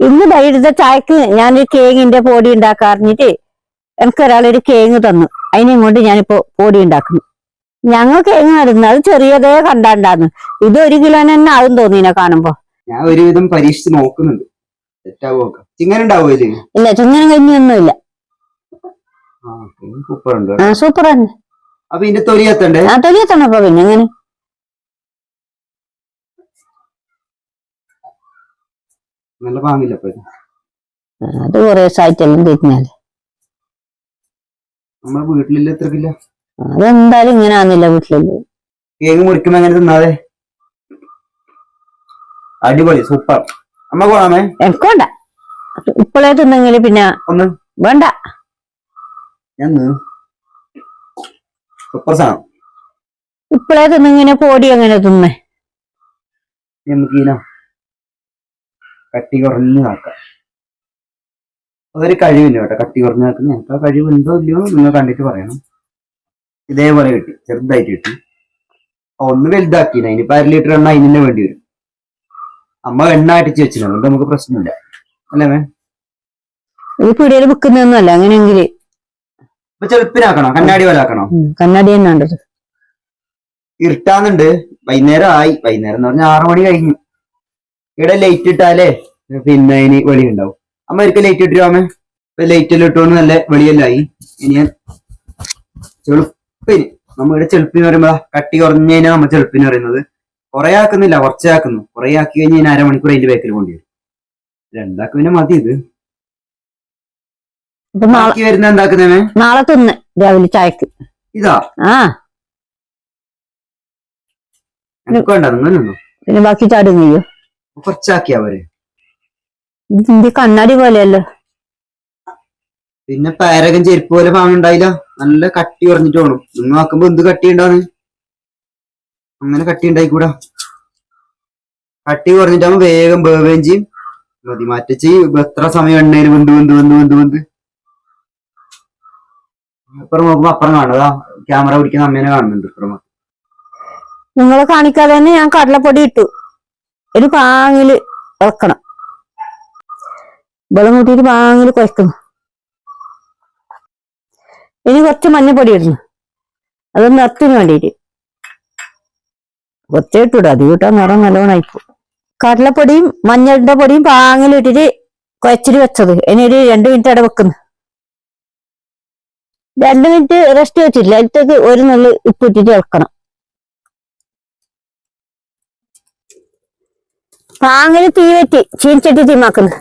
ഇന്ന് വൈകിട്ടത്തെ ചായക്ക് ഞാനൊരു കേങ്ങിന്റെ പൊടി ഉണ്ടാക്കാറിഞ്ഞിട്ട് എനിക്കൊരാളൊരു കേങ്ങ് തന്നു. അതിനെയും കൊണ്ട് ഞാനിപ്പോ പൊടി ഉണ്ടാക്കുന്നു. ഞങ്ങൾ കേങ്ങ് നടുന്നു, അത് ചെറിയതേ കണ്ടാണ്ടാന്ന്. ഇത് 1 കിലോന് തന്നെ ആകും തോന്നിനെ കാണുമ്പോ. ഞാൻ ഒരുവിധം പരീക്ഷിച്ച് നോക്കുന്നുണ്ട്. ഇല്ല, ചുങ്ങനെ കഞ്ഞിയൊന്നുമില്ല. സൂപ്പർ തന്നെ. അപ്പൊ ഇതിന്റെ തൊലിയത്തണ്ടേ? ആ തൊലിയത്തണപ്പോ പിന്നെ എങ്ങനെ നല്ല പാങ്ങില്ല. അത് കുറെ ദിവസമായിട്ടെല്ലാം തിരിഞ്ഞാല് നമ്മളെ വീട്ടിലില്ല. എത്ര കിലോ? അതെന്തായാലും ഇങ്ങനെ ആന്നില്ല വീട്ടിലല്ലേ. കേക്ക് മുറിക്കുമ്പോ എങ്ങനെ തിന്നാതെ? അടിപൊളി, സൂപ്പർ. അമ്മ പോണാമേ? എനിക്കോണ്ട. ഇപ്പോഴേ തിന്നെങ്കിൽ പിന്നെ ഒന്ന് വേണ്ട. സൂപ്പർ സാധനം. ഇപ്പോഴേ തിന്നിങ്ങനെ പൊടി എങ്ങനെ തിന്നേ? നമുക്കീനോ കട്ടി കുറഞ്ഞു നോക്കാം. അതൊരു കഴിവില്ല കേട്ടോ, കട്ടി കുറഞ്ഞു നോക്കുന്നത്. എനിക്ക് ആ കഴിവുണ്ടോ ഇല്ലയോ നിങ്ങൾ കണ്ടിട്ട് പറയണം. ഇതേപോലെ കിട്ടി, ചെറുതായിട്ട് കിട്ടി. ഒന്ന് വലുതാക്കി. അതിനിപ്പോ 1/2 ലിറ്റർ എണ്ണ അതിന് വേണ്ടി വരും. അമ്മ എണ്ണ അടിച്ച് വെച്ചില്ല, അതുകൊണ്ട് നമുക്ക് പ്രശ്നമില്ല അല്ലേ മേ? ഈ പീടികയിൽ വിൽക്കുന്നൊന്നുമല്ല. അങ്ങനെയെങ്കിൽ ഇപ്പൊ ചെളുപ്പിനാക്കണോ? കണ്ണാടി പോലെ ആക്കണോ? കണ്ണാടി തന്നെ ഉണ്ടത്. ഇരുട്ടാന്നുണ്ട്. വൈകുന്നേരം ആയി. വൈകുന്നേരം എന്ന് പറഞ്ഞാൽ 6 മണി കഴിഞ്ഞു. ഇവിടെ ലൈറ്റ് ഇട്ടാലേ പിന്നെ ഇനി വെളി ഉണ്ടാവും. അമ്മ ഒരിക്കൽ ലൈറ്റ് ഇട്ടിരുവാമേ? ഇപ്പൊ ലൈറ്റ് എല്ലാം ഇട്ടോണ്ട് നല്ല വെളിയെല്ലായി. ഇനി ഞാൻ ചെളുപ്പിന്, നമ്മളിവിടെ ചെളുപ്പിന് പറയുമ്പോ കട്ടി കുറഞ്ഞു കഴിഞ്ഞാൽ നമ്മൾ ചെളുപ്പിന് പറയുന്നത്. കുറെ ആക്കുന്നില്ല, കുറച്ചേ ആക്കുന്നു. കുറെ ആക്കി കഴിഞ്ഞാൽ 1/2 മണിക്കൂർ അതിന്റെ ബാക്കിൽ കൊണ്ടുവരും. രണ്ടാക്ക് പിന്നെ മതി. ഇത് വരുന്ന എന്താക്കുന്നേ? നാളെ തിന്ന് രാവിലെ ചായക്ക്. ഇതാ? ആ വേണ്ട, നിന്നോ. പിന്നെ ബാക്കി ചാടും ചെയ്യോ? കുറച്ചാക്കിയാ പോരെ? ഇതിന്റെ കണ്ണാടി പോലെയല്ലോ. പിന്നെ പാരകം ചെരുപ്പ് പോലെ പാങ്ങുണ്ടായില്ല. നല്ല കട്ടി കുറഞ്ഞിട്ട് വേണം. നിങ്ങൾ നോക്കുമ്പോ എന്ത് കട്ടി ഉണ്ടാന്ന്? അങ്ങനെ കട്ടി ഉണ്ടായിക്കൂടാ. കട്ടി കുറഞ്ഞിട്ടാകുമ്പോ വേഗം വേവുകയും ചെയ്യും. മതി മാറ്റിച്ച് എത്ര സമയം എണ്ണയിൽ വെന്ത് ഇപ്പുറം നോക്കുമ്പോ അപ്പുറം കാണുക. ക്യാമറ പിടിക്കുന്ന അമ്മേനെ കാണുന്നുണ്ട് ഇപ്പുറം. നിങ്ങളെ കാണിക്കാതെ തന്നെ ഞാൻ കടലപ്പൊടി ഇട്ടു. ഒരു പാങ്ങില് ഇളക്കണം. വെള്ളം കൂട്ടിയിട്ട് പാങ്ങില് കുഴക്കുന്നു. ഇനി കുറച്ച് മഞ്ഞപ്പൊടി ഇടുന്നു. അതൊന്ന് നിറത്തിന് വേണ്ടിയിട്ട് കുറച്ചേ ഇട്ടൂടാ. അത് കൂട്ടാൻ നിറം നല്ലോണം ആയിപ്പോ. കടലപ്പൊടിയും മഞ്ഞളുടെ പൊടിയും പാങ്ങിലിട്ടിട്ട് കുഴച്ചിട്ട് വെച്ചത്. ഇനി ഒരു 2 മിനിറ്റ് അവിടെ വെക്കുന്നു. 2 മിനിറ്റ് റെസ്റ്റ് വെച്ചിട്ടില്ല. അതിലേക്ക് ഒരു നുള്ളി ഉപ്പിട്ടിട്ട് ഇളക്കണം. പാങ്ങില് തീ വെറ്റി ചീനിച്ചട്ടി തീമാക്കുന്നു.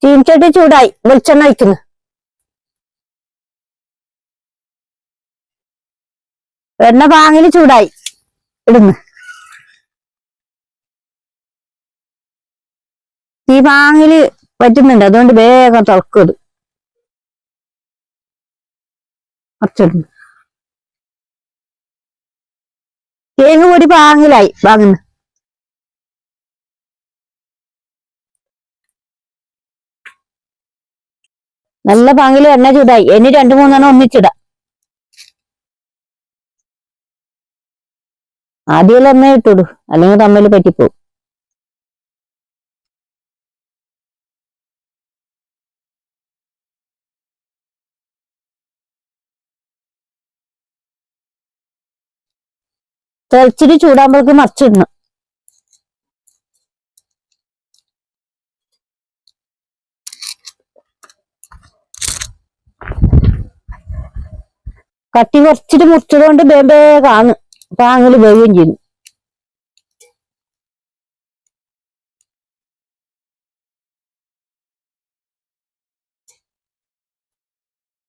ചീനിച്ചട്ടി ചൂടായി. വെളിച്ചെണ്ണ ഒഴിക്കുന്നു. എണ്ണ പാങ്ങില് ചൂടായി. ഇടുന്നു. ഈ പാങ്ങില് പറ്റുന്നുണ്ട്, അതുകൊണ്ട് വേഗം തുറക്കും. കുറച്ചിടുന്നു. കേങ്ങ് പൊടി പാങ്ങിലായി. വാങ്ങുന്നു. നല്ല പാങ്ങില് എണ്ണ ചൂടായി. ഇനി 2-3 എണ്ണം ഒന്നിച്ചിടാം. ആദ്യം എണ്ണ ഇട്ടുടൂ, അല്ലെങ്കിൽ തമ്മിൽ പറ്റിപ്പോവും. തെളിച്ചിട്ട് ചൂടാകുമ്പോഴേക്ക് മറിച്ചിടണം. കട്ടി കുറച്ചിട്ട് മുറിച്ചതുകൊണ്ട് വേഗം പാങ്ങില് വേവുകയും ചെയ്യുന്നു.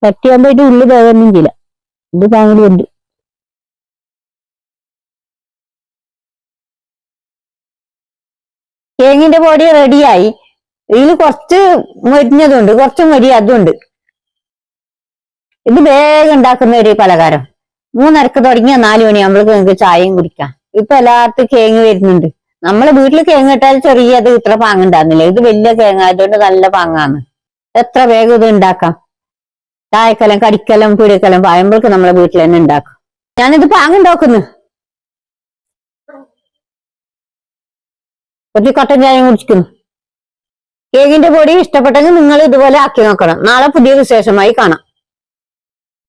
കട്ടിയാകുമ്പോ ഇതിന്റെ ഉള്ളിൽ വേഗമൊന്നും ചെയ്യില്ല. ഇത് പാങ്ങില് വെന്തു. തേങ്ങിന്റെ പൊടി റെഡിയായി. ഇതിൽ കുറച്ച് മൊരിഞ്ഞതുണ്ട്, കുറച്ച് മൊരിയാതുണ്ട്. ഇത് വേഗം ഉണ്ടാക്കുന്ന ഒരു പലഹാരം. 3:30 തുടങ്ങിയ 4 മണിയാകുമ്പോഴേക്ക് നിങ്ങൾക്ക് ചായയും കുടിക്കാം. ഇപ്പൊ എല്ലായിടത്തും കേങ്ങ് വരുന്നുണ്ട്. നമ്മളെ വീട്ടിൽ കേങ്ങ് ഇട്ടാൽ ചെറിയത് ഇത്ര പാങ്ങുണ്ടാകുന്നില്ല. ഇത് വലിയ കേങ്ങ ആയതുകൊണ്ട് നല്ല പാങ്ങാണ്. എത്ര വേഗം ഇത് ഉണ്ടാക്കാം. ചായക്കലം, കടിക്കലം, പീടിക്കലം പായുമ്പോഴേക്ക് നമ്മളെ വീട്ടിൽ തന്നെ ഉണ്ടാക്കാം. ഞാനിത് പാങ്ങുണ്ടാക്കുന്നു. കുറച്ച് കട്ടൻ ചായ കുടിക്കുന്നു. കേക്കിന്റെ പൊടി ഇഷ്ടപ്പെട്ടെങ്കിൽ നിങ്ങൾ ഇതുപോലെ ആക്കി നോക്കണം. നാളെ പുതിയ വിശേഷമായി കാണാം.